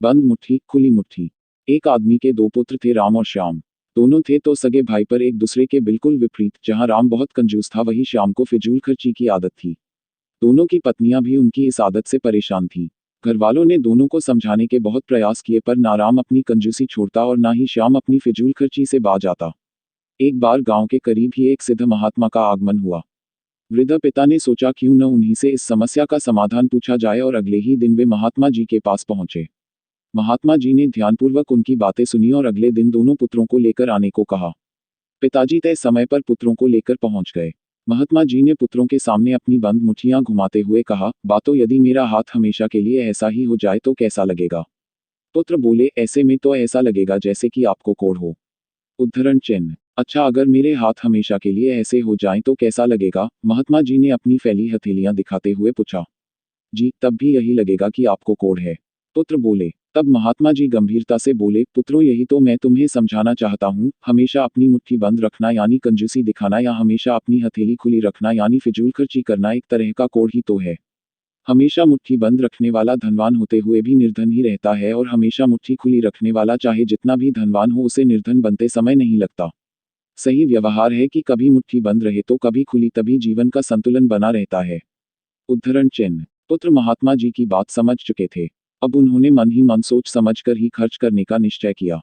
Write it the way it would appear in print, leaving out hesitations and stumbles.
बंद मुट्ठी, खुली मुट्ठी। एक आदमी के दो पुत्र थे, राम और श्याम। दोनों थे तो सगे भाई पर एक दूसरे के बिल्कुल विपरीत। जहां राम बहुत कंजूस था वहीं श्याम को फिजूल खर्ची की आदत थी। दोनों की पत्नियां भी उनकी इस आदत से परेशान थीं। घरवालों ने दोनों को समझाने के बहुत प्रयास किए पर ना राम अपनी कंजूसी छोड़ता और ना ही श्याम अपनी फिजूल खर्ची से बाज आता। एक बार गांव के करीब ही एक सिद्ध महात्मा का आगमन हुआ। वृद्ध पिता ने सोचा क्यों न उन्हीं से इस समस्या का समाधान पूछा जाए और अगले ही दिन वे महात्मा जी के पास पहुंचे। महात्मा जी ने ध्यानपूर्वक उनकी बातें सुनी और अगले दिन दोनों पुत्रों को लेकर आने को कहा। पिताजी तय समय पर पुत्रों को लेकर पहुंच गए। महात्मा जी ने पुत्रों के सामने अपनी बंद मुट्ठियां घुमाते हुए कहा, बातो यदि मेरा हाथ हमेशा के लिए ऐसा ही हो जाए तो कैसा लगेगा। पुत्र बोले, ऐसे में तो ऐसा लगेगा जैसे कि आपको कोढ़ हो। उद्धरण चिन्ह। अच्छा, अगर मेरे हाथ हमेशा के लिए ऐसे हो जाएं तो कैसा लगेगा। महात्मा जी ने अपनी फैली हथेलियां दिखाते हुए पूछा। जी, तब भी यही लगेगा कि आपको कोढ़ है। पुत्र बोले। तब महात्मा जी गंभीरता से बोले, पुत्रों यही तो मैं तुम्हें समझाना चाहता हूँ। हमेशा अपनी मुट्ठी बंद रखना यानी कंजूसी दिखाना या हमेशा अपनी हथेली खुली रखना यानी फिजूल खर्ची करना एक तरह का कोढ़ ही तो है। हमेशा मुट्ठी बंद रखने वाला धनवान होते हुए भी निर्धन ही रहता है और हमेशा मुट्ठी खुली रखने वाला चाहे जितना भी धनवान हो उसे निर्धन बनते समय नहीं लगता। सही व्यवहार है कि कभी मुट्ठी बंद रहे तो कभी खुली, तभी जीवन का संतुलन बना रहता है। उद्धरण चिन्ह। पुत्र महात्मा जी की बात समझ चुके थे। अब उन्होंने मन ही मन सोच समझकर ही खर्च करने का निश्चय किया।